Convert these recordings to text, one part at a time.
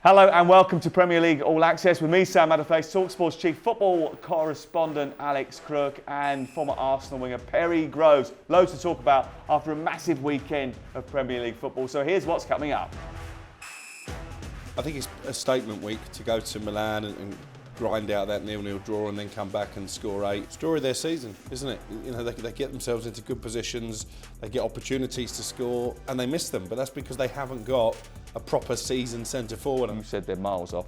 Hello and welcome to Premier League All Access with me, Sam Matterface, talkSPORT's chief football correspondent Alex Crook and former Arsenal winger Perry Groves. Loads to talk about after a massive weekend of Premier League football. So here's what's coming up. I think it's a statement week to go to Milan and grind out that 0-0 draw and then come back and score 8. Story of their season, isn't it? You know, they get themselves into good positions, they get opportunities to score and they miss them, but that's because they haven't got a proper seasoned centre forward. You said they're miles off.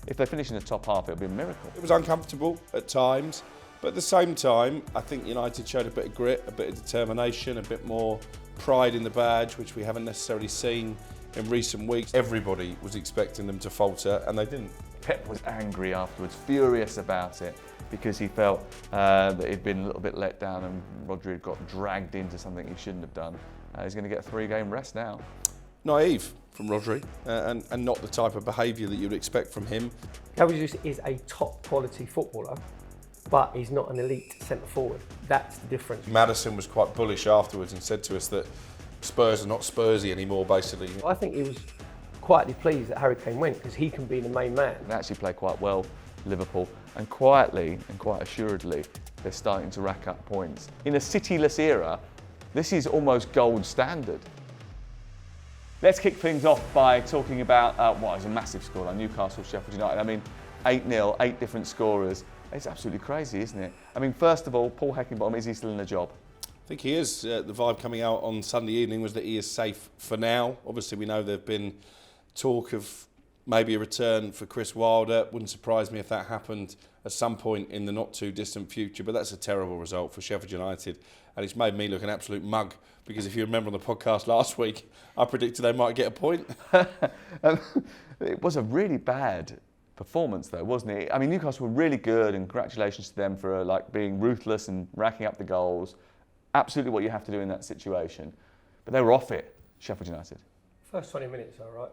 If they finish in the top half, it'll be a miracle. It was uncomfortable at times, but at the same time, I think United showed a bit of grit, a bit of determination, a bit more pride in the badge, which we haven't necessarily seen in recent weeks. Everybody was expecting them to falter, and they didn't. Pep was angry afterwards, furious about it, because he felt that he'd been a little bit let down and Rodri had got dragged into something he shouldn't have done. He's going to get a 3-game rest now. Naive from Rodri, and not the type of behaviour that you'd expect from him. Gabriel Jesus is a top quality footballer, but he's not an elite centre forward. That's the difference. Maddison was quite bullish afterwards and said to us that Spurs are not Spursy anymore, basically. I think he was quietly pleased that Harry Kane went because he can be the main man. They actually play quite well, Liverpool, and quietly and quite assuredly they're starting to rack up points. In a cityless era, this is almost gold standard. Let's kick things off by talking about what is a massive scoreline, Newcastle, Sheffield United. I mean, 8-0, 8 different scorers. It's absolutely crazy, isn't it? I mean, first of all, Paul Heckingbottom, is he still in the job? I think he is. The vibe coming out on Sunday evening was that he is safe for now. Obviously, we know there have been talk of maybe a return for Chris Wilder. Wouldn't surprise me if that happened at some point in the not too distant future, but that's a terrible result for Sheffield United, and it's made me look an absolute mug, because if you remember on the podcast last week, I predicted they might get a point. It was a really bad performance though, wasn't it? I mean, Newcastle were really good, and congratulations to them for being ruthless and racking up the goals. Absolutely what you have to do in that situation. But they were off it, Sheffield United. First 20 minutes, all right.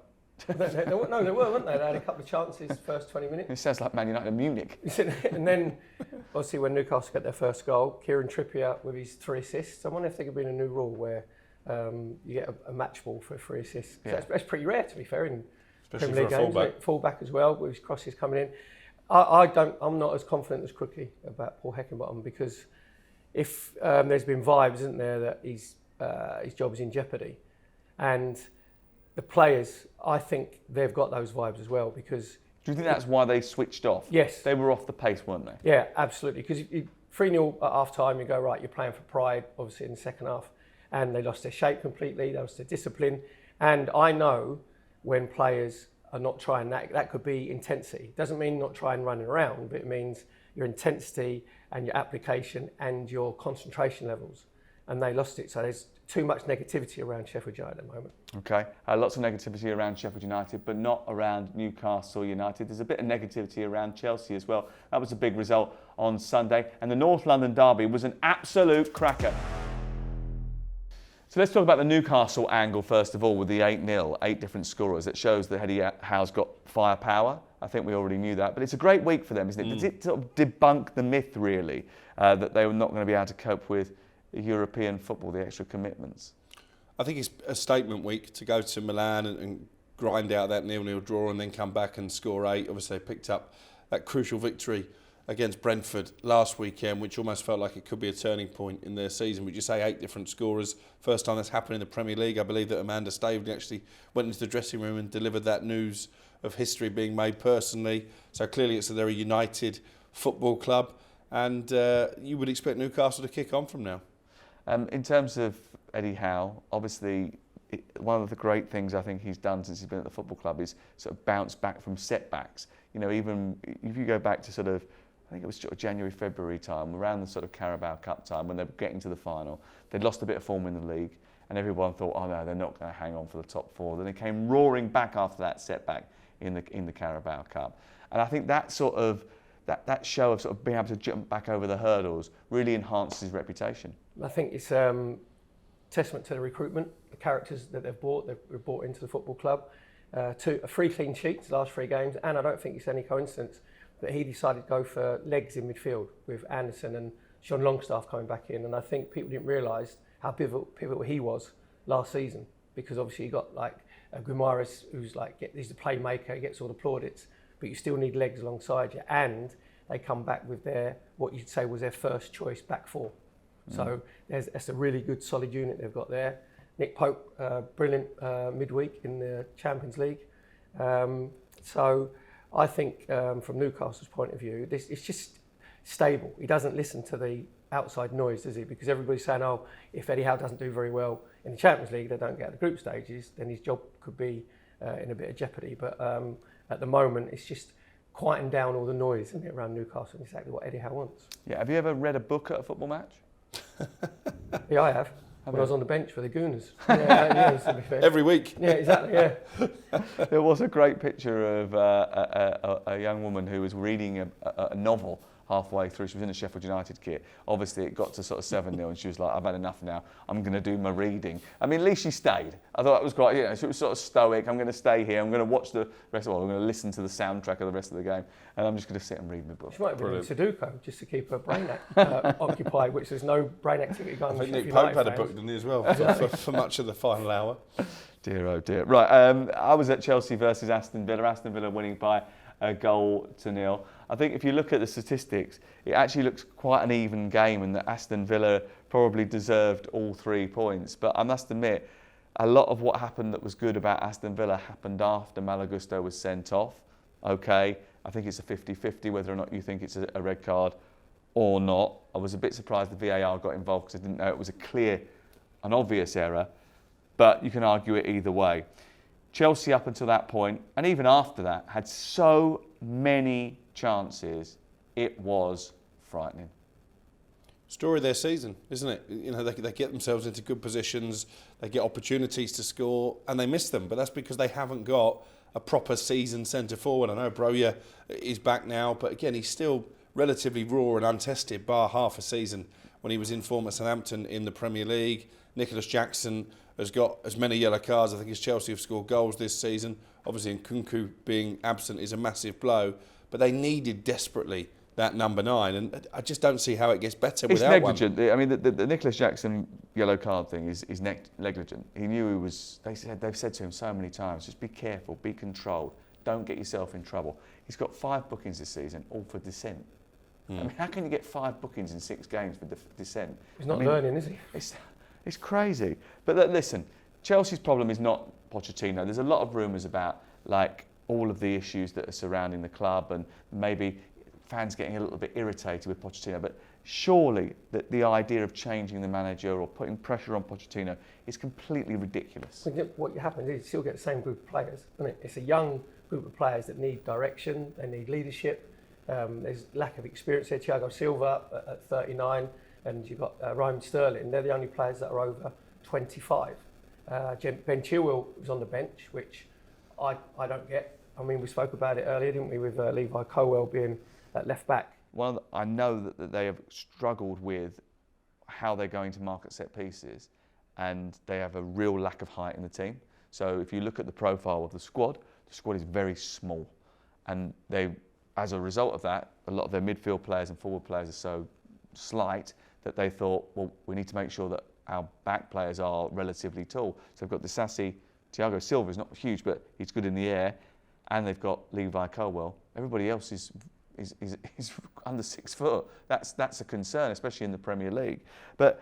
They were, weren't they? They had a couple of chances first 20 minutes. It sounds like Man United and Munich. And then, obviously, when Newcastle got their first goal, Kieran Trippier with his 3 assists. I wonder if there could be a new rule where you get a match ball for 3 assists. Yeah. That's pretty rare, to be fair, in especially Premier League for a games. Fullback as well, with his crosses coming in. I'm not as confident as Crookie about Paul Heckingbottom, because if there's been vibes, isn't there, that his job is in jeopardy, and the players, I think they've got those vibes as well, because... Do you think that's why they switched off? Yes. They were off the pace, weren't they? Yeah, absolutely. Because 3-0 at half-time, you go, right, you're playing for pride, obviously, in the second half. And they lost their shape completely, they lost their discipline. And I know when players are not trying that could be intensity. It doesn't mean not trying running around, but it means your intensity and your application and your concentration levels. And they lost it. So there's too much negativity around Sheffield United at the moment. Okay, lots of negativity around Sheffield United, but not around Newcastle United. There's a bit of negativity around Chelsea as well. That was a big result on Sunday, and the North London derby was an absolute cracker. So let's talk about the Newcastle angle first of all, with the 8-0, 8 different scorers. It shows that Eddie Howe's got firepower. I think we already knew that, but it's a great week for them, isn't it? Does it sort of debunk the myth, really, that they were not going to be able to cope with European football, the extra commitments? I think it's a statement week to go to Milan and grind out that 0-0 draw and then come back and score 8. Obviously, they picked up that crucial victory against Brentford last weekend, which almost felt like it could be a turning point in their season. Would you say 8 different scorers? First time that's happened in the Premier League. I believe that Amanda Staveley actually went into the dressing room and delivered that news of history being made personally. So clearly they're a united football club, and you would expect Newcastle to kick on from now. In terms of Eddie Howe, obviously one of the great things I think he's done since he's been at the football club is sort of bounce back from setbacks. You know, even if you go back to sort of, I think it was January, February time, around the sort of Carabao Cup time when they were getting to the final, they'd lost a bit of form in the league, and everyone thought, oh no, they're not going to hang on for the top 4. Then they came roaring back after that setback in the Carabao Cup, and I think that sort of that show of sort of being able to jump back over the hurdles really enhances his reputation. I think it's testament to the recruitment, the characters that they've brought into the football club, to 3 clean sheets, the last 3 games, and I don't think it's any coincidence that he decided to go for legs in midfield with Anderson and Sean Longstaff coming back in, and I think people didn't realise how pivotal he was last season, because obviously he got Guimaraes, who's he's the playmaker, he gets all the plaudits, but you still need legs alongside you, and they come back with what you'd say was their first choice back four. So that's a really good solid unit they've got there. Nick Pope, brilliant midweek in the Champions League. So I think from Newcastle's point of view, it's just stable. He doesn't listen to the outside noise, does he? Because everybody's saying, oh, if Eddie Howe doesn't do very well in the Champions League, they don't get out of the group stages, then his job could be in a bit of jeopardy. But at the moment, it's just quieting down all the noise, isn't it, around Newcastle, and exactly what Eddie Howe wants. Yeah. Have you ever read a book at a football match? Yeah, I have. When I was on the bench for the Gooners. Yeah, to be fair. Every week. Yeah, exactly, yeah. There was a great picture of a young woman who was reading a novel halfway through. She was in a Sheffield United kit. Obviously, it got to sort of 7-0 and she was like, I've had enough now. I'm going to do my reading. I mean, at least she stayed. I thought that was quite, she was sort of stoic. I'm going to stay here. I'm going to watch the rest of it. I'm going to listen to the soundtrack of the rest of the game. And I'm just going to sit and read my book. She might have been doing Sudoku just to keep her brain occupied, which there's no brain activity going on. I think Nick Pope had a book, didn't he, as well, for much of the final hour. Dear, oh dear. Right, I was at Chelsea versus Aston Villa. Aston Villa winning by a 1-0. I think if you look at the statistics, it actually looks quite an even game, and that Aston Villa probably deserved all 3 points. But I must admit, a lot of what happened that was good about Aston Villa happened after Malo Gusto was sent off. Okay, I think it's a 50-50 whether or not you think it's a red card or not. I was a bit surprised the VAR got involved because I didn't know it was a clear and obvious error, but you can argue it either way. Chelsea up until that point, and even after that, had so many chances, it was frightening. Story of their season, isn't it? They get themselves into good positions, they get opportunities to score, and they miss them. But that's because they haven't got a proper seasoned centre forward. I know Broja is back now, but again, he's still relatively raw and untested, bar half a season when he was in form at Southampton in the Premier League. Nicholas Jackson has got as many yellow cards, I think, as Chelsea have scored goals this season. Obviously, Nkunku being absent is a massive blow, but they needed desperately that number 9, and I just don't see how it gets better without one. It's negligent. I mean, the Nicholas Jackson yellow card thing is negligent. He knew he was. They've said to him so many times, just be careful, be controlled, don't get yourself in trouble. He's got 5 bookings this season, all for dissent. I mean, how can you get 5 bookings in 6 games for dissent? He's not learning, is he? It's crazy. But listen, Chelsea's problem is not Pochettino. There's a lot of rumours about all of the issues that are surrounding the club, and maybe fans getting a little bit irritated with Pochettino. But surely the idea of changing the manager or putting pressure on Pochettino is completely ridiculous. What happens is you still get the same group of players, isn't it? It's a young group of players that need direction, they need leadership. There's lack of experience there. Thiago Silva at 39, and you've got Raheem Sterling. They're the only players that are over 25. Ben Chilwell was on the bench, which I don't get. I mean, we spoke about it earlier, didn't we, with Levi Colwill being at left back. Well, I know that they have struggled with how they're going to market set pieces, and they have a real lack of height in the team. So if you look at the profile of the squad is very small, and as a result of that, a lot of their midfield players and forward players are so slight that they thought, well, we need to make sure that our back players are relatively tall. So they've got Disasi, Thiago Silva is not huge, but he's good in the air, and they've got Levi Colwill. Everybody else is under 6 foot. That's a concern, especially in the Premier League. But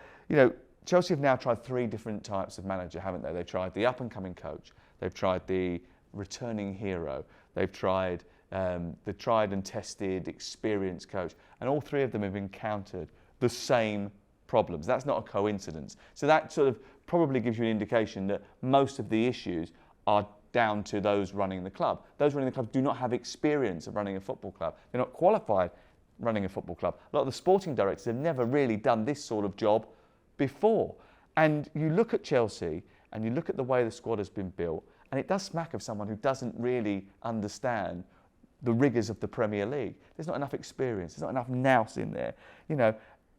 Chelsea have now tried 3 different types of manager, haven't they? They've tried the up-and-coming coach. They've tried the returning hero. They've tried the tried and tested, experienced coach, and all 3 of them have encountered the same problems. That's not a coincidence. So that sort of probably gives you an indication that most of the issues are down to those running the club. Those running the club do not have experience of running a football club. They're not qualified running a football club. A lot of the sporting directors have never really done this sort of job before. And you look at Chelsea and you look at the way the squad has been built, and it does smack of someone who doesn't really understand the rigours of the Premier League. There's not enough experience. There's not enough nous in there,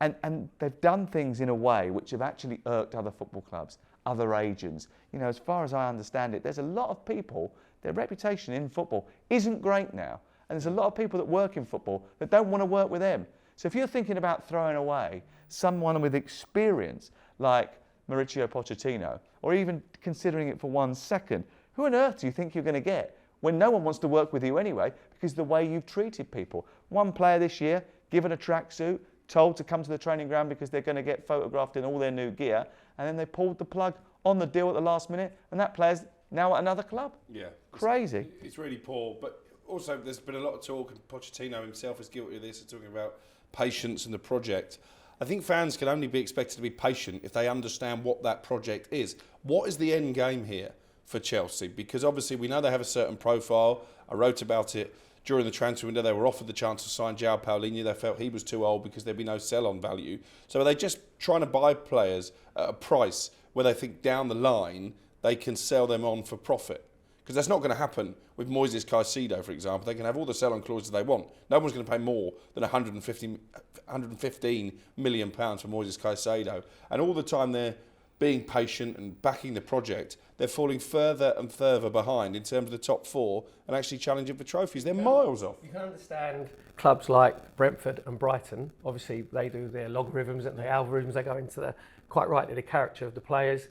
And they've done things in a way which have actually irked other football clubs, other agents. As far as I understand it, there's a lot of people, their reputation in football isn't great now. And there's a lot of people that work in football that don't want to work with them. So if you're thinking about throwing away someone with experience like Mauricio Pochettino, or even considering it for 1 second, Who on earth do you think you're going to get when no one wants to work with you anyway because of the way you've treated people? One player this year, given a tracksuit, told to come to the training ground because they're going to get photographed in all their new gear, and then they pulled the plug on the deal at the last minute, and that player's now at another club. Yeah. Crazy. It's really poor, but also there's been a lot of talk, and Pochettino himself is guilty of this, talking about patience and the project. I think fans can only be expected to be patient if they understand what that project is. What is the end game here for Chelsea? Because obviously we know they have a certain profile. I wrote about it during the transfer window. They were offered the chance to sign João Paulinho. They felt he was too old because there'd be no sell-on value. So are they just trying to buy players at a price where they think down the line they can sell them on for profit? Because that's not going to happen with Moises Caicedo, for example. They can have all the sell-on clauses they want. No one's going to pay more than 115 million pounds for Moises Caicedo. And all the time they're being patient and backing the project, they're falling further and further behind in terms of the top four and actually challenging for trophies. They're miles off. You can understand clubs like Brentford and Brighton. Obviously, they do their logarithms and their algorithms. They go into quite rightly the character of the players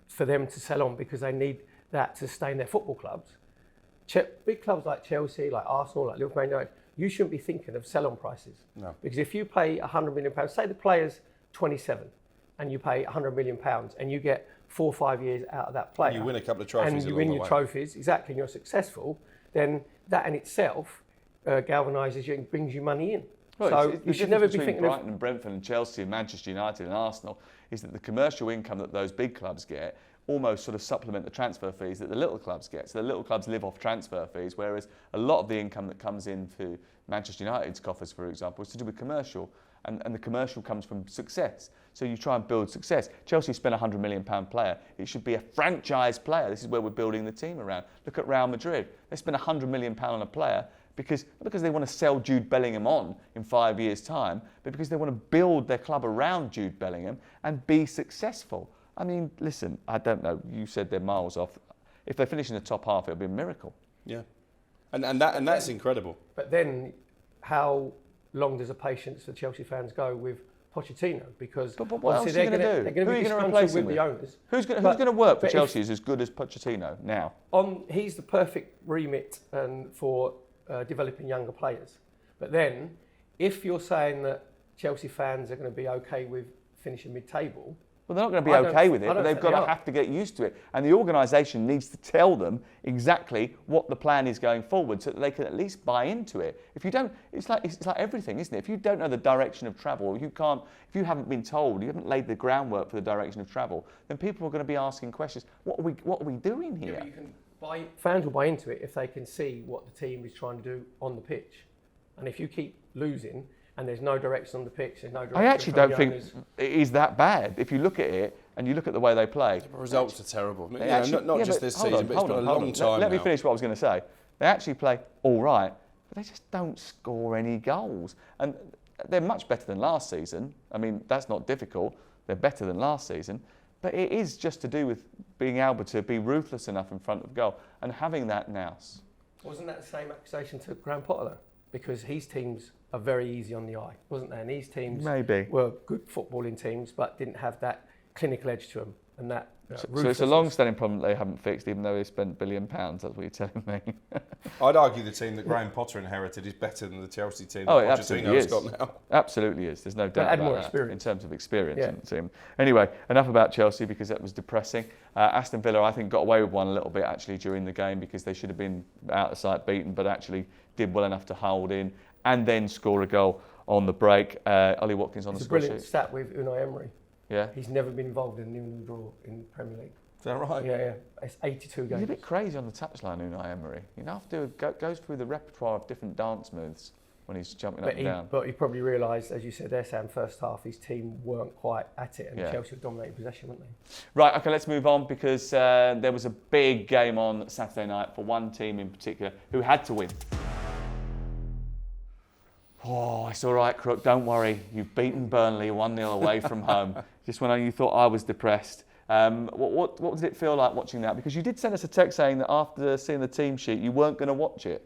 for them to sell on because they need that to sustain their football clubs. Big clubs like Chelsea, like Arsenal, like Liverpool, United, you shouldn't be thinking of sell-on prices. No. Because if you pay £100 million, say the player's 27, and you pay £100 million, and you get 4 or 5 years out of that player, And you win a couple of trophies and you along win the your way. trophies, exactly, and you're successful, then that in itself galvanises you and brings you money in. Well, so you should never be between thinking Brighton and Brentford and Chelsea and Manchester United and Arsenal is that the commercial income that those big clubs get almost sort of supplement the transfer fees that the little clubs get. So the little clubs live off transfer fees, whereas a lot of the income that comes into Manchester United's coffers, for example, is to do with commercial. And the commercial comes from success. So you try and build success. Chelsea spent a £100 million player. It should be a franchise player. This is where we're building the team around. Look at Real Madrid. They spent not because they want to sell Jude Bellingham on in 5 years' time, but because they want to build their club around Jude Bellingham and be successful. I mean, listen, I don't know. You said they're miles off. If they finish in the top half, it'll be a miracle. Yeah, and that's incredible. But then, how long does the patience for Chelsea fans go with Pochettino? Because but what else are you going to do? They're going to be replace with the owners. Who's going to work for Chelsea as good as Pochettino now? He's the perfect remit for developing younger players. But then, if you're saying that Chelsea fans are going to be okay with finishing mid-table, well, they're not going to be okay with it, but they've got to have to get used to it. And the organisation needs to tell them exactly what the plan is going forward so that they can at least buy into it. If you don't, it's like everything, isn't it? If you don't know the direction of travel, if you haven't been told, you haven't laid the groundwork for the direction of travel, then people are going to be asking questions. What are we doing here? Yeah, fans will buy into it if they can see what the team is trying to do on the pitch. And if you keep losing, and there's no direction on the pitch, there's no direction. I actually don't think it is that bad. If you look at it and you look at the way they play. The results are terrible. Not just this season, but it's been a long time Let me now. finish what I was going to say. They actually play all right, but they just don't score any goals. And they're much better than last season. I mean, that's not difficult. They're better than last season. But it is just to do with being able to be ruthless enough in front of goal and having that nous. Wasn't that the same accusation to Graham Potter, though? Because his teams are very easy on the eye, wasn't they? And these teams were good footballing teams, but didn't have that clinical edge to them. And that. So it's a long-standing problem that they haven't fixed, even though they spent £1 billion. That's what you're telling me. I'd argue the team that Graham Potter inherited is better than the Chelsea team that Pochettino's got now. Absolutely is. There's no doubt about that in terms of experience in the team. Anyway, enough about Chelsea because that was depressing. Aston Villa, I think, got away with one a little bit actually during the game because they should have been out of sight beaten, but actually did well enough to hold in and then score a goal on the break. Ollie Watkins on the score sheet. It's a brilliant stat with Unai Emery. Yeah. He's never been involved in a 0-0 draw in the Premier League. Is that right? Yeah. It's 82 games. He's a bit crazy on the touchline, Unai Emery. You know, goes through the repertoire of different dance moves when he's jumping up and down. But he probably realised, as you said there, Sam, first half, his team weren't quite at it and Chelsea were dominating possession, weren't they? Right, okay, let's move on because there was a big game on Saturday night for one team in particular who had to win. Oh, it's all right, Crook, don't worry. You've beaten Burnley 1-0 away from home. Just when you thought I was depressed. What did it feel like watching that? Because you did send us a text saying that after seeing the team sheet, you weren't going to watch it.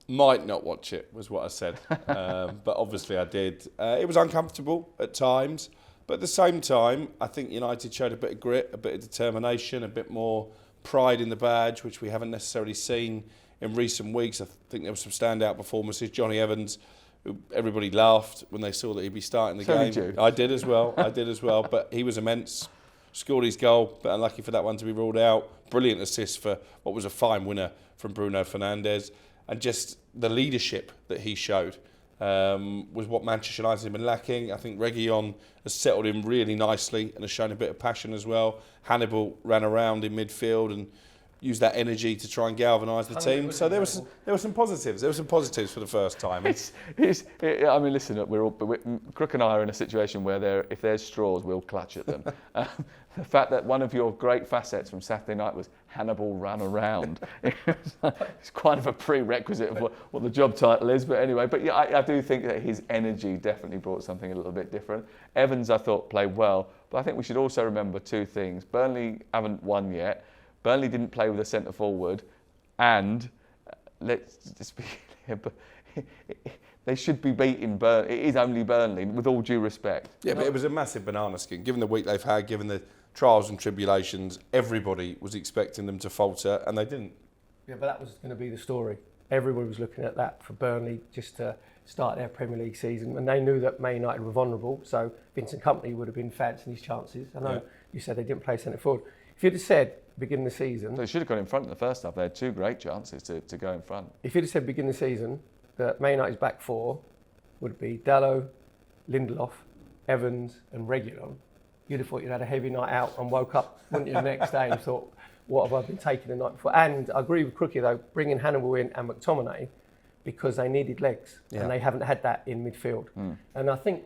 Might not watch it, was what I said. But obviously I did. It was uncomfortable at times. But at the same time, I think United showed a bit of grit, a bit of determination, a bit more pride in the badge, which we haven't necessarily seen in recent weeks. I think there were some standout performances. Johnny Evans, who everybody laughed when they saw that he'd be starting the game. Did you? I did as well. But he was immense. Scored his goal, but unlucky for that one to be ruled out. Brilliant assist for what was a fine winner from Bruno Fernandes. And just the leadership that he showed was what Manchester United have been lacking. I think Reguilón has settled in really nicely and has shown a bit of passion as well. Hannibal ran around in midfield and used that energy to try and galvanise the team. So there were some positives. There were some positives for the first time. I mean, listen, Crook and I are in a situation where if there's straws, we'll clutch at them. The fact that one of your great facets from Saturday night was Hannibal ran around. It's kind of a prerequisite of what the job title is. But anyway, I do think that his energy definitely brought something a little bit different. Evans, I thought, played well. But I think we should also remember two things. Burnley haven't won yet. Burnley didn't play with a centre forward, and let's just be clear, but they should be beating Burnley. It is only Burnley, with all due respect. Yeah, but it was a massive banana skin. Given the week they've had, given the trials and tribulations, everybody was expecting them to falter, and they didn't. Yeah, but that was going to be the story. Everybody was looking at that for Burnley just to start their Premier League season, and they knew that Man United were vulnerable, so Vincent Kompany would have been fancying his chances. I know you said they didn't play centre forward. If you'd have said beginning of the season... They should have gone in front in the first half. They had two great chances to go in front. If you'd have said beginning of the season that Man United's back four would be Dalot, Lindelof, Evans and Reguilón, you'd have thought you'd had a heavy night out and woke up, wouldn't you, the next day and thought, what have I been taking the night before? And I agree with Crookie, though, bringing Hannibal in and McTominay because they needed legs and they haven't had that in midfield. And I think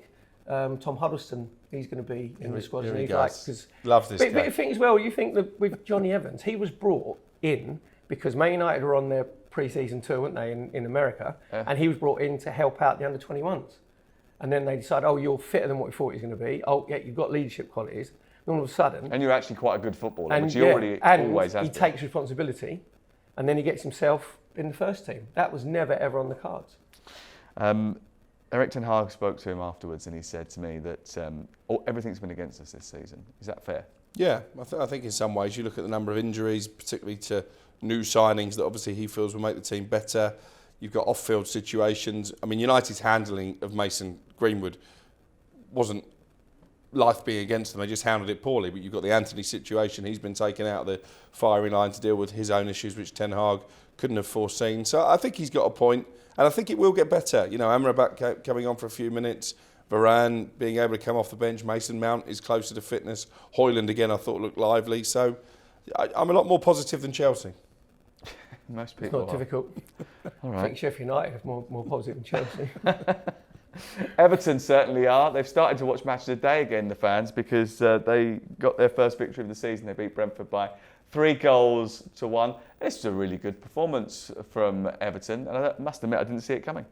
Tom Huddleston, he's going to be in the squad. Here he goes. goes. Loves this guy. But you think as well, you think that with Johnny Evans, he was brought in because Man United were on their pre-season tour, weren't they, in America, and he was brought in to help out the under-21s. And then they decided, oh, you're fitter than what we thought he was going to be. Oh, yeah, you've got leadership qualities. And all of a sudden... And you're actually quite a good footballer, which he already always has he been. Takes responsibility, and then he gets himself in the first team. That was never, ever on the cards. Erik Ten Hag spoke to him afterwards and he said to me that everything's been against us this season. Is that fair? Yeah, I think in some ways you look at the number of injuries, particularly to new signings that obviously he feels will make the team better. You've got off-field situations. I mean, United's handling of Mason Greenwood wasn't life being against them. They just handled it poorly. But you've got the Anthony situation. He's been taken out of the firing line to deal with his own issues, which Ten Hag couldn't have foreseen. So I think he's got a point, and I think it will get better. You know, Amrabat coming on for a few minutes, Varane being able to come off the bench, Mason Mount is closer to fitness. Hoyland again, I thought looked lively. So I'm a lot more positive than Chelsea. Most people It's not difficult. All right. I think Sheffield United are more positive than Chelsea. Everton certainly are. They've started to watch Match of the Day again, the fans, because they got their first victory of the season. They beat Brentford by 3-1. This was a really good performance from Everton, and I must admit I didn't see it coming.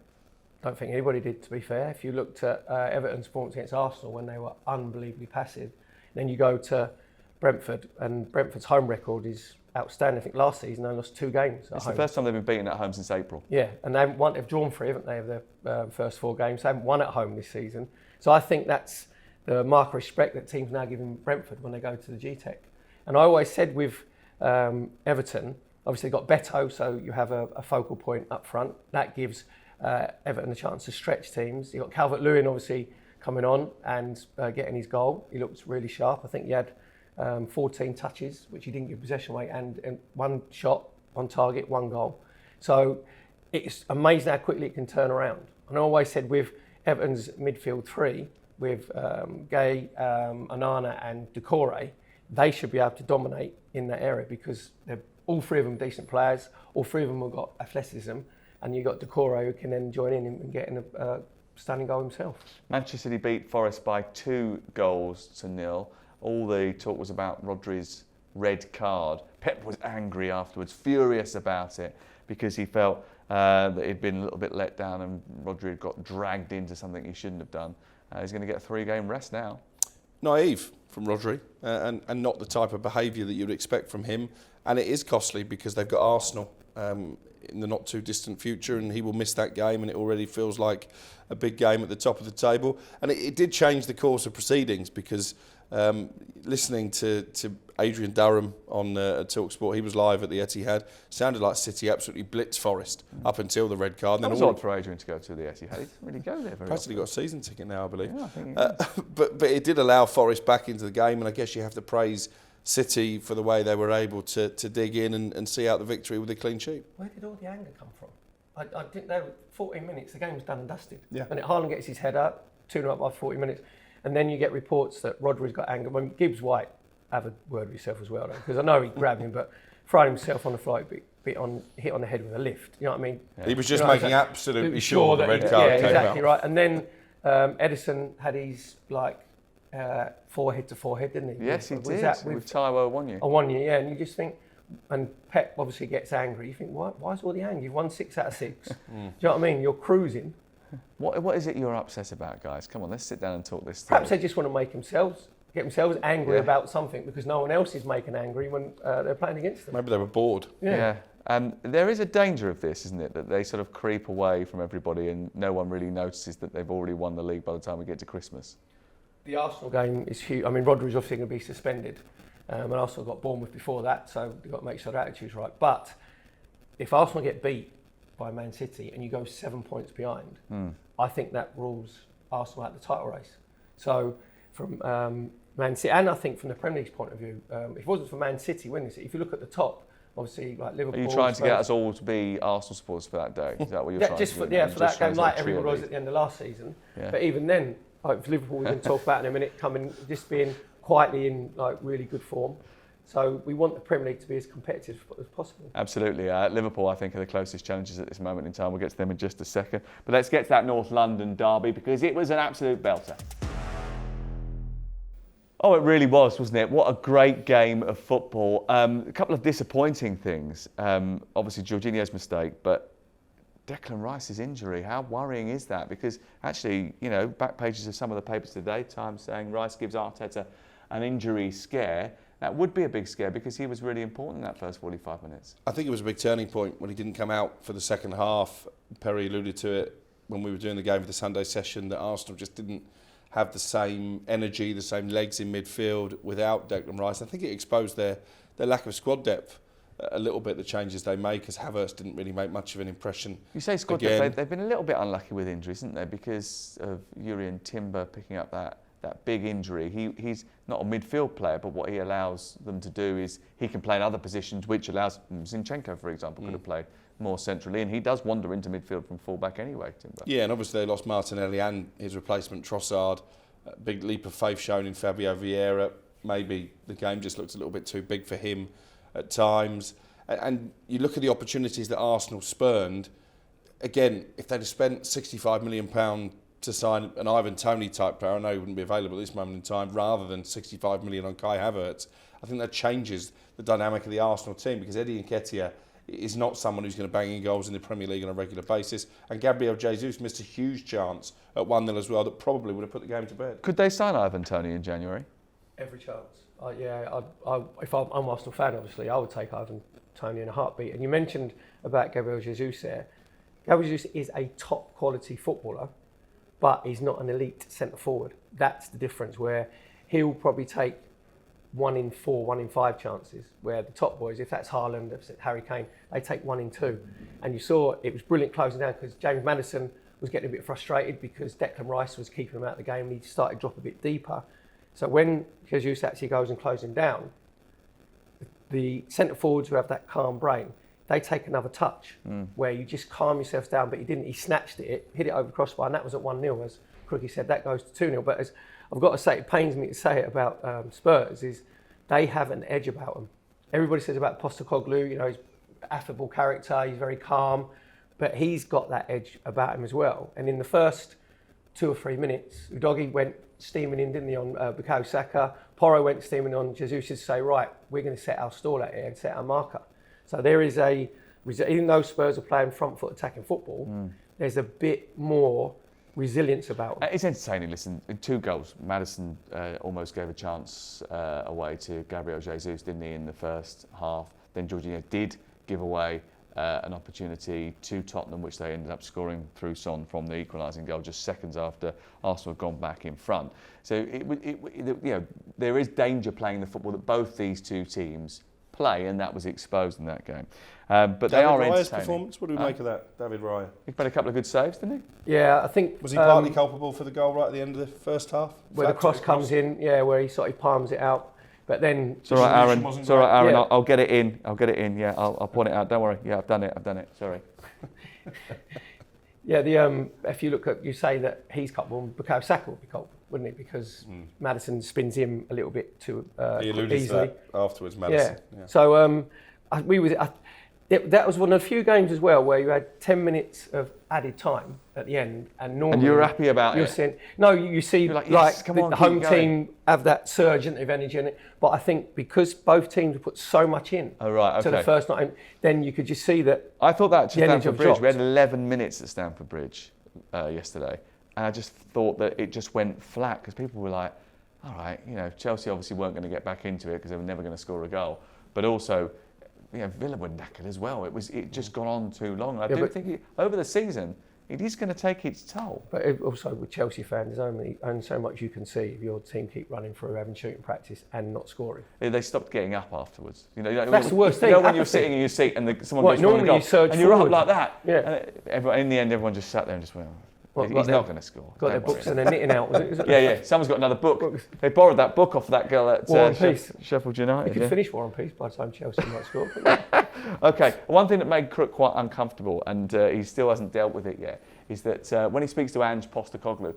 I don't think anybody did, to be fair. If you looked at Everton's performance against Arsenal when they were unbelievably passive, then you go to Brentford, and Brentford's home record is outstanding. I think last season they lost 2 games at home. It's the first time they've been beaten at home since April. Yeah, and they've drawn 3, haven't they, of their first 4 games. They haven't won at home this season. So I think that's the mark of respect that teams now giving Brentford when they go to the G-Tech. And I always said with Everton, obviously got Beto, so you have a focal point up front. That gives Everton a chance to stretch teams. You've got Calvert-Lewin obviously coming on and getting his goal. He looked really sharp. I think he had 14 touches, which he didn't give possession away, and 1 shot on target, 1 goal. So it's amazing how quickly it can turn around. And I always said with Everton's midfield 3, with Gay, Onana and Doucouré, they should be able to dominate in that area because they're all 3 of them decent players, all 3 of them have got athleticism, and you've got Doucouré who can then join in and get in a stunning goal himself. Manchester City beat Forest by 2-0. All the talk was about Rodri's red card. Pep was angry afterwards, furious about it, because he felt that he'd been a little bit let down and Rodri had got dragged into something he shouldn't have done. He's going to get a 3-game rest now. Naive from Rodri and not the type of behaviour that you'd expect from him. And it is costly because they've got Arsenal in the not too distant future, and he will miss that game, and it already feels like a big game at the top of the table. And it did change the course of proceedings because listening to Adrian Durham on talkSPORT. He was live at the Etihad. Sounded like City absolutely blitzed Forest up until the red card. That was odd for Adrian to go to the Etihad. He didn't really go there very Practically often. got a season ticket now, I believe. Yeah, I think but it did allow Forest back into the game, and I guess you have to praise City for the way they were able to dig in and see out the victory with a clean sheet. Where did all the anger come from? I didn't know. 14 minutes, the game was done and dusted. Yeah. And Haaland gets his head up, 2-0 up by 40 minutes. And then you get reports that Rodri's got anger. When Gibbs White, have a word with yourself as well, though, because I know he grabbed him, but thrown himself on the flight, hit on the head with a lift. You know what I mean? Yeah. He was just making absolutely sure the red card came exactly out. right. And then Edison had his forehead to forehead, didn't he? Yes, he Was did. that With Taiwo 1 year. On 1 year, yeah. And you just think, and Pep obviously gets angry. You think, why's all the anger? You've won 6 out of 6. Do you know what I mean? You're cruising. What is it you're upset about, guys? Come on, let's sit down and talk this through. Perhaps they just want to get themselves angry about something because no one else is making angry when they're playing against them. Maybe they were bored. Yeah. There is a danger of this, isn't it? That they sort of creep away from everybody and no one really notices that they've already won the league by the time we get to Christmas. The Arsenal game is huge. I mean, Rodri's obviously going to be suspended. And Arsenal got Bournemouth before that, so they've got to make sure their attitude's right. But if Arsenal get beat by Man City and you go 7 points behind, I think that rules Arsenal out the title race. So from Man City, and I think from the Premier League's point of view, if it wasn't for Man City winning it, if you look at the top, obviously like Liverpool. Are you trying to Spurs, get us all to be Arsenal supporters for that day? Is that what you're trying to do? for that game, like everyone was at the end of last season. Yeah. But even then, like Liverpool, we can talk about in a minute, just being quietly in like really good form. So we want the Premier League to be as competitive as possible. Absolutely. Liverpool, I think, are the closest challengers at this moment in time. We'll get to them in just a second. But let's get to that North London derby because it was an absolute belter. Oh, it really was, wasn't it? What a great game of football. A couple of disappointing things. Obviously, Jorginho's mistake, but Declan Rice's injury, how worrying is that? Because actually, back pages of some of the papers today, Times saying Rice gives Arteta an injury scare. That would be a big scare because he was really important in that first 45 minutes. I think it was a big turning point when he didn't come out for the second half. Perry alluded to it when we were doing the game for the Sunday session that Arsenal just didn't have the same energy, the same legs in midfield without Declan Rice. I think it exposed their lack of squad depth a little bit, the changes they make, because Havertz didn't really make much of an impression. You say squad depth, they've been a little bit unlucky with injuries, haven't they? Because of Urian Timber picking up that big injury. He's not a midfield player, but what he allows them to do is he can play in other positions, which allows Zinchenko, for example, could have played more centrally, and he does wander into midfield from full-back anyway, Timber. Yeah, and obviously they lost Martinelli and his replacement Trossard. A big leap of faith shown in Fabio Vieira. Maybe the game just looks a little bit too big for him at times. And you look at the opportunities that Arsenal spurned. Again, if they'd have spent £65 million to sign an Ivan Toney type player, I know he wouldn't be available at this moment in time, rather than 65 million on Kai Havertz, I think that changes the dynamic of the Arsenal team, because Eddie Nketiah is not someone who's going to bang in goals in the Premier League on a regular basis, and Gabriel Jesus missed a huge chance at 1-0 as well that probably would have put the game to bed. Could they sign Ivan Toney in January? Every chance. If I'm an Arsenal fan, obviously, I would take Ivan Toney in a heartbeat. And you mentioned about Gabriel Jesus there. Gabriel Jesus is a top quality footballer, but he's not an elite centre forward. That's the difference, where he'll probably take 1 in 4, 1 in 5 chances, where the top boys, if that's Haaland, if it's Harry Kane, they take 1 in 2. And you saw it was brilliant closing down, because James Maddison was getting a bit frustrated because Declan Rice was keeping him out of the game, and he started to drop a bit deeper. So when Jesus actually goes and closes him down, the centre forwards who have that calm brain, they take another touch where you just calm yourselves down, but he didn't. He snatched it, hit it over the crossbar, and that was at 1-0. As Crookie said, that goes to 2-0. But as I've got to say, it pains me to say it about Spurs, is they have an edge about them. Everybody says about Postecoglou, he's affable character, he's very calm, but he's got that edge about him as well. And in the first 2 or 3 minutes, Udogie went steaming in, didn't he, on Bukayo Saka. Porro went steaming on Jesus to say, right, we're going to set our stall out here and set our marker. So there is even though Spurs are playing front foot attacking football, there's a bit more resilience about them. It's entertaining. Listen, 2 goals. Maddison almost gave a chance away to Gabriel Jesus, didn't he, in the first half. Then Jorginho did give away an opportunity to Tottenham, which they ended up scoring through Son from the equalising goal just seconds after Arsenal had gone back in front. So there is danger playing the football that both these two teams play, and that was exposed in that game. But they are Raya's entertaining. performance, what do we make of that, David Raya? He played a couple of good saves, didn't he? Yeah, I think... Was he partly culpable for the goal right at the end of the first half? Where the cross comes in, where he sort of palms it out. But then... It's all right, Aaron. It's all right, Aaron. Yeah. I'll get it in. Yeah, I'll point it out. Don't worry. Yeah, I've done it. Sorry. Yeah, if you look at... You say that he's culpable, Bukayo Saka would be culpable, wouldn't it? Because Maddison spins him a little bit too he alluded easily. to that afterwards, Maddison. Yeah. So that was one of the few games as well where you had 10 minutes of added time at the end, and normally... And you were happy about it? You see You're like, yes, come on, the keep home going. team have that surge of energy in it. But I think because both teams have put so much in to the first night, then you could just see that... I thought that at the energy Stamford Bridge. We had 11 minutes at Stamford Bridge yesterday, and I just thought that it just went flat because people were like, all right, Chelsea obviously weren't going to get back into it because they were never going to score a goal. But also... Villa were knackered as well. It just gone on too long. I do think over the season it is going to take its toll. But also with Chelsea fans, there's only so much you can see if your team keep running through, having shooting practice and not scoring. They stopped getting up afterwards. That's the worst thing. When you're sitting in your seat and someone goes for a goal you surge and you're forward. up like that. Yeah. In the end, everyone just sat there and just went, he's not going to score. Got their books and they're knitting out. Was it? Yeah. Someone's got another book. They borrowed that book off that girl at War and Peace. Sheffield United. You could finish War and Peace by the time Chelsea might score. Okay, one thing that made Crook quite uncomfortable, and he still hasn't dealt with it yet, is that when he speaks to Ange Postecoglou,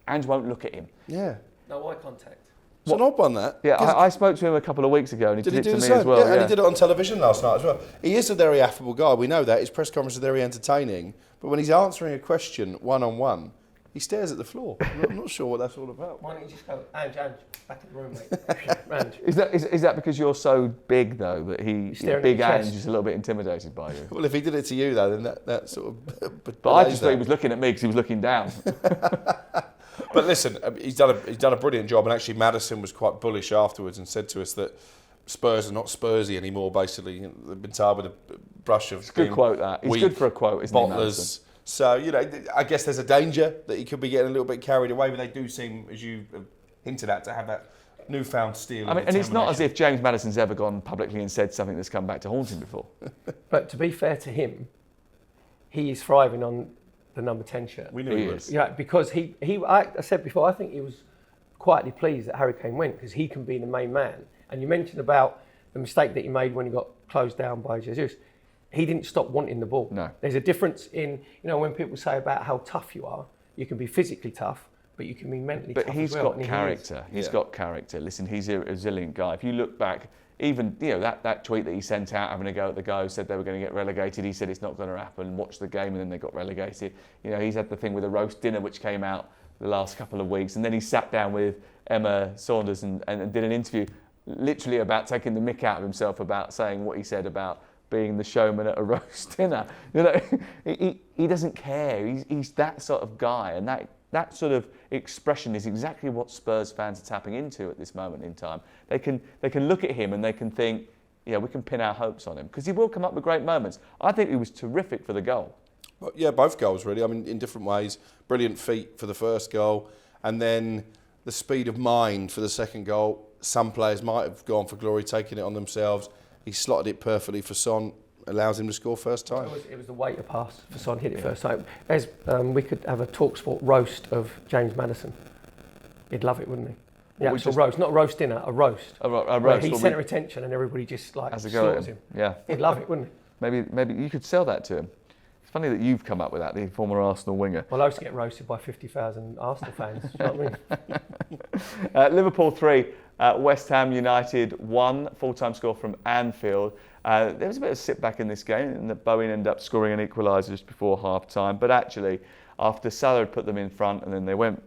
Ange won't look at him. Yeah. No eye contact. It's an odd one, that. Yeah, I spoke to him a couple of weeks ago, and he did it to me as well. Yeah, and he did it on television last night as well. He is a very affable guy, we know that. His press conferences are very entertaining, but when he's answering a question one-on-one, he stares at the floor. I'm not sure what that's all about. Why don't you just go, Ange, back in the room, mate. Ange. Is that because you're so big, though, that big Ange is a little bit intimidated by you? Well, if he did it to you, though, then that sort of... But I just thought he was looking at me because he was looking down. But listen, he's done a brilliant job, and actually Maddison was quite bullish afterwards and said to us that Spurs are not Spursy anymore, basically. They've been tarred with a brush of... It's a good quote, that. He's good for a quote, isn't he, Maddison? So, I guess there's a danger that he could be getting a little bit carried away, but they do seem, as you hinted at, to have that newfound steel. And it's not as if James Maddison's ever gone publicly and said something that's come back to haunt him before. But to be fair to him, he is thriving on the number 10 shirt. We knew he was. Yeah, because I said before, I think he was quietly pleased that Harry Kane went because he can be the main man. And you mentioned about the mistake that he made when he got closed down by Jesus. He didn't stop wanting the ball. No. There's a difference in, when people say about how tough you are, you can be physically tough, but you can be mentally tough as well. But he's got character. He's got character. Listen, he's a resilient guy. If you look back, even that tweet that he sent out having a go at the guy who said they were going to get relegated, he said it's not going to happen, watch the game, and then they got relegated. He's had the thing with the roast dinner which came out the last couple of weeks, and then he sat down with Emma Saunders and did an interview literally about taking the mick out of himself about saying what he said about being the showman at a roast dinner. He doesn't care. He's that sort of guy, and that sort of expression is exactly what Spurs fans are tapping into at this moment in time. They can look at him and they can think, we can pin our hopes on him because he will come up with great moments. I think he was terrific for the goal. Well, yeah, both goals really. I mean, in different ways. Brilliant feet for the first goal, and then the speed of mind for the second goal. Some players might have gone for glory, taking it on themselves. He slotted it perfectly for Son, allows him to score first time. It was the weighter pass for Son, hit it first time. As we could have a talkSPORT roast of James Maddison. He'd love it, wouldn't he? The actual roast, not roast dinner, a roast. A roast. He'd centre attention and everybody just slaughters him. Yeah. He'd love it, wouldn't he? Maybe you could sell that to him. It's funny that you've come up with that, the former Arsenal winger. Well, I used to get roasted by 50,000 Arsenal fans. You know what I mean? Liverpool 3, West Ham United 1, full-time score from Anfield. There was a bit of sit back in this game, and that BeIN ended up scoring an equaliser just before half-time. But actually, after Salah had put them in front and then they went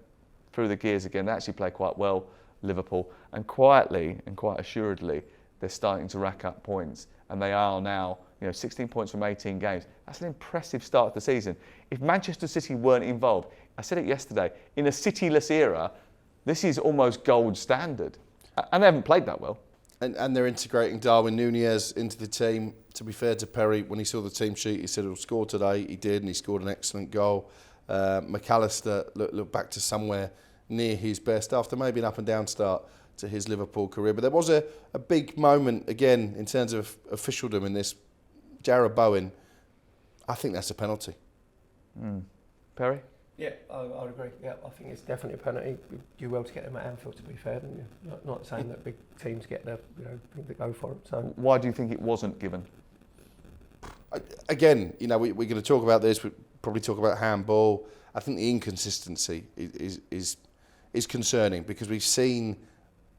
through the gears again, they actually played quite well, Liverpool. And quietly and quite assuredly, they're starting to rack up points. And they are now 16 points from 18 games. That's an impressive start to the season. If Manchester City weren't involved, I said it yesterday, in a City-less era, this is almost gold standard. And they haven't played that well. And they're integrating Darwin Núñez into the team. To be fair to Perry, when he saw the team sheet, he said he'll score today. He did, and he scored an excellent goal. McAllister looked back to somewhere near his best after maybe an up and down start to his Liverpool career. But there was a big moment, again, in terms of officialdom in this. Jarrod Bowen, I think that's a penalty. Perry? Yeah, I would agree. Yeah, I think it's definitely a penalty. You do well to get them at Anfield, to be fair, didn't you? Not saying that big teams get the thing that go for it. So why do you think it wasn't given? Again, we're going to talk about this. We probably talk about handball. I think the inconsistency is concerning because we've seen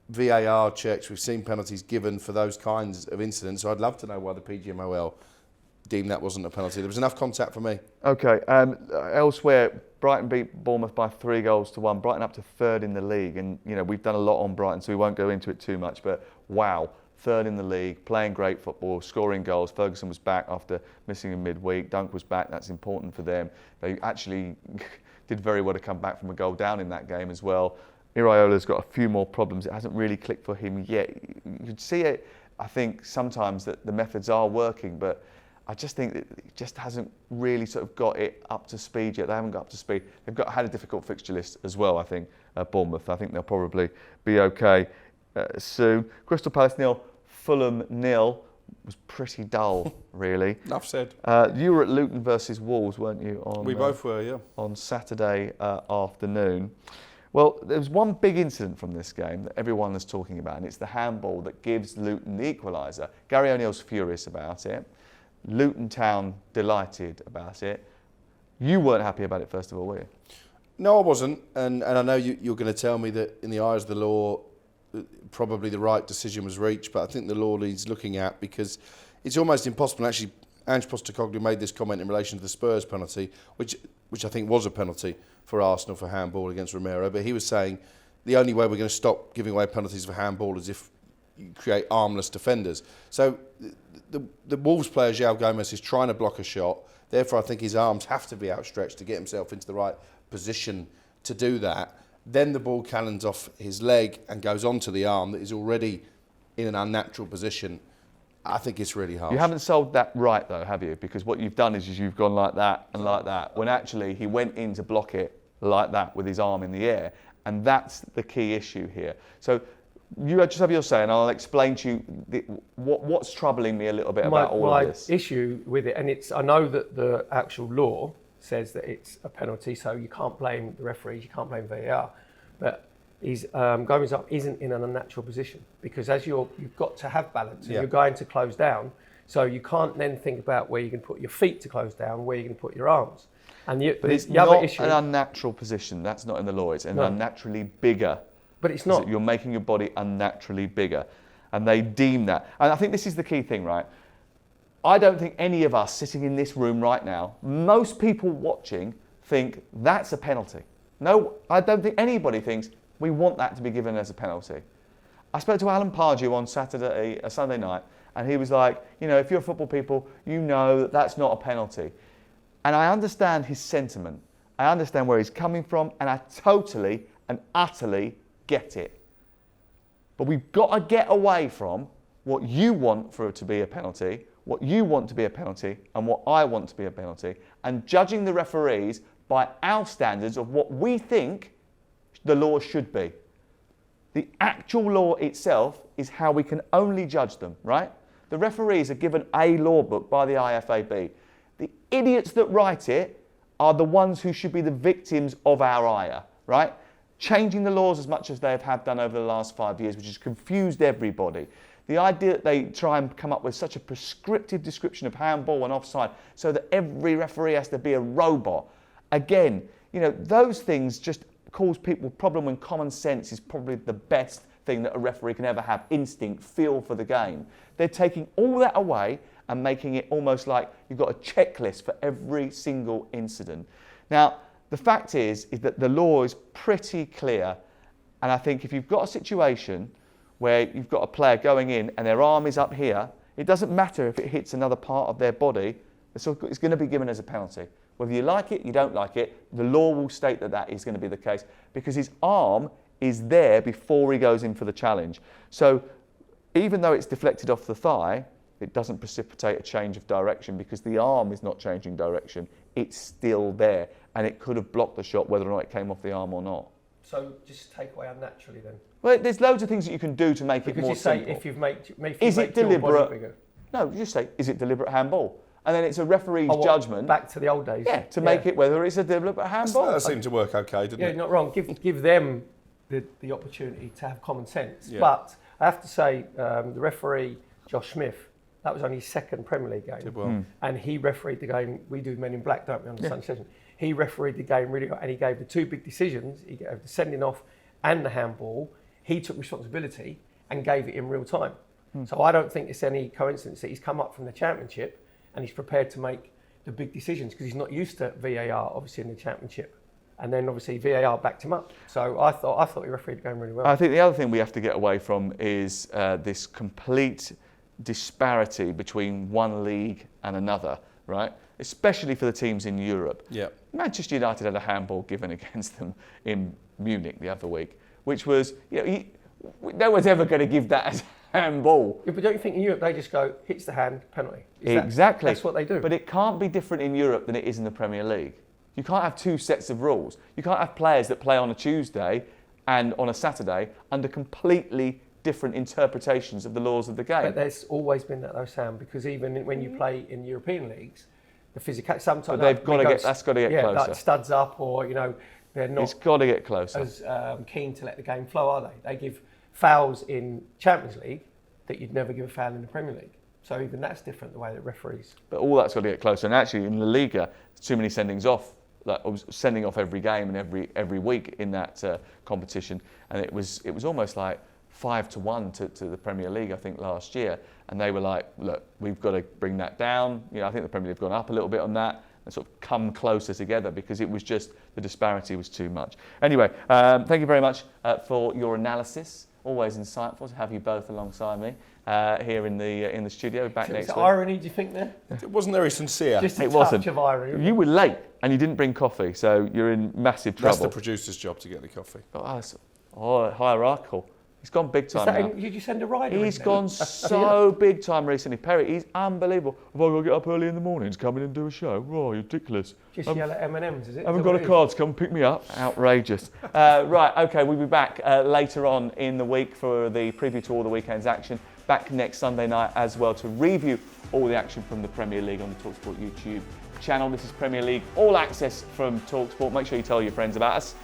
VAR checks, we've seen penalties given for those kinds of incidents. So I'd love to know why the PGMOL deemed that wasn't a penalty. There was enough contact for me. Okay. Elsewhere, Brighton beat Bournemouth by 3-1. Brighton up to third in the league, and we've done a lot on Brighton, so we won't go into it too much. But wow, third in the league, playing great football, scoring goals. Ferguson was back after missing a midweek. Dunk was back. That's important for them. They actually did very well to come back from a goal down in that game as well. Iraola's got a few more problems. It hasn't really clicked for him yet. You could see it. I think sometimes that the methods are working, but I just think that it just hasn't really sort of got it up to speed yet. They haven't got up to speed. They've had a difficult fixture list as well, I think, Bournemouth. I think they'll probably be okay soon. Crystal Palace 0, Fulham 0. Was pretty dull, really. Enough said. You were at Luton versus Wolves, weren't you? We both were, yeah. On Saturday afternoon. Well, there was one big incident from this game that everyone is talking about, and it's the handball that gives Luton the equaliser. Gary O'Neill's furious about it. Luton Town delighted about it. You weren't happy about it, first of all, were you? No, I wasn't. And I know you're going to tell me that in the eyes of the law, probably the right decision was reached, but I think the law needs looking at because it's almost impossible. Actually, Ange Postecoglou made this comment in relation to the Spurs penalty, which I think was a penalty for Arsenal for handball against Romero, but he was saying the only way we're going to stop giving away penalties for handball is if you create armless defenders. So the Wolves player, João Gomes, is trying to block a shot. Therefore, I think his arms have to be outstretched to get himself into the right position to do that. Then the ball cannons off his leg and goes onto the arm that is already in an unnatural position. I think it's really harsh. You haven't solved that right, though, have you? Because what you've done is you've gone like that and like that, when actually he went in to block it like that with his arm in the air. And that's the key issue here. So you just have your say, and I'll explain to you what's troubling me a little bit about all of this. My issue with it, and I know that the actual law says that it's a penalty, so you can't blame the referees, you can't blame VAR, but Gomes up isn't in an unnatural position because as you've got to have balance, and you're going to close down, so you can't then think about where you can put your feet to close down, where you can put your arms. And but it's not an unnatural position. That's not in the law. It's an unnaturally bigger. But it's not. You're making your body unnaturally bigger, and they deem that. And I think this is the key thing, right? I don't think any of us sitting in this room right now, most people watching, think that's a penalty. No, I don't think anybody thinks we want that to be given as a penalty. I spoke to Alan Pardew on Sunday night, and he was like, if you're football people, you know that that's not a penalty. And I understand his sentiment. I understand where he's coming from, and I totally and utterly get it. But we've got to get away from what you want for it to be a penalty, what you want to be a penalty, and what I want to be a penalty, and judging the referees by our standards of what we think the law should be. The actual law itself is how we can only judge them, right? The referees are given a law book by the IFAB. The idiots that write it are the ones who should be the victims of our ire, right? Changing the laws as much as they have done over the last 5 years, which has confused everybody. The idea that they try and come up with such a prescriptive description of handball and offside so that every referee has to be a robot. Again, those things just cause people a problem when common sense is probably the best thing that a referee can ever have. Instinct, feel for the game. They're taking all that away and making it almost like you've got a checklist for every single incident. Now, the fact is that the law is pretty clear, and I think if you've got a situation where you've got a player going in and their arm is up here, it doesn't matter if it hits another part of their body, it's going to be given as a penalty. Whether you like it, you don't like it, the law will state that that is going to be the case because his arm is there before he goes in for the challenge. So even though it's deflected off the thigh, it doesn't precipitate a change of direction because the arm is not changing direction. It's still there, and it could have blocked the shot whether or not it came off the arm or not. So just take away unnaturally then. Well, there's loads of things that you can do to make it more simple. Because you say if you've Is it deliberate? Bigger. No, you just say, is it deliberate handball? And then it's a referee's judgment. Back to the old days. Yeah, to make it whether it's a deliberate handball. That seemed to work okay, didn't it? Yeah, not wrong. Give them the opportunity to have common sense. Yeah. But I have to say, the referee, Josh Smith, that was only his second Premier League game. Did well. And he refereed the game. We do Men in Black, don't we, on the Sunday session. He refereed the game really well, and he gave the two big decisions. He gave the sending off and the handball. He took responsibility and gave it in real time. So I don't think it's any coincidence that he's come up from the Championship and he's prepared to make the big decisions because he's not used to VAR, obviously, in the Championship. And then obviously VAR backed him up. So I thought he refereed the game really well. I think the other thing we have to get away from is this complete disparity between one league and another, right? Especially for the teams in Europe. Yeah. Manchester United had a handball given against them in Munich the other week, which was, no one's ever going to give that as handball. Yeah, but don't you think in Europe they just go, hits the hand, penalty? Exactly. That's what they do. But it can't be different in Europe than it is in the Premier League. You can't have two sets of rules. You can't have players that play on a Tuesday and on a Saturday under completely different interpretations of the laws of the game. But there's always been that though, Sam, because even when you play in European leagues, the physical sometimes but they've got to get closer. Like studs up, or they're not. It's got to get closer. As keen to let the game flow, are they? They give fouls in Champions League that you'd never give a foul in the Premier League. So even that's different, the way that referees. But all that's got to get closer. And actually, in La Liga, there's too many sendings off. Like sending off every game and every week in that competition, and it was almost like 5-1 to the Premier League, I think, last year. And they were like, look, we've got to bring that down. I think the Premier League have gone up a little bit on that and sort of come closer together because it was just the disparity was too much. Anyway, thank you very much for your analysis. Always insightful to have you both alongside me here in the studio. Back next week. Irony, do you think there? It wasn't very sincere. Just a it touch wasn't. Of irony. You were late and you didn't bring coffee, so you're in massive trouble. That's the producer's job to get the coffee. Hierarchical. He's gone big time now. Did you send a rider? He's gone so big time recently. Perry, he's unbelievable. Have I got to get up early in the morning to come in and do a show? Oh, you're ridiculous. Just yell at M&M's, is it? Haven't got a car to come pick me up. Outrageous. Right, okay, we'll be back later on in the week for the preview to all the weekend's action. Back next Sunday night as well to review all the action from the Premier League on the talkSPORT YouTube channel. This is Premier League All Access from talkSPORT. Make sure you tell your friends about us.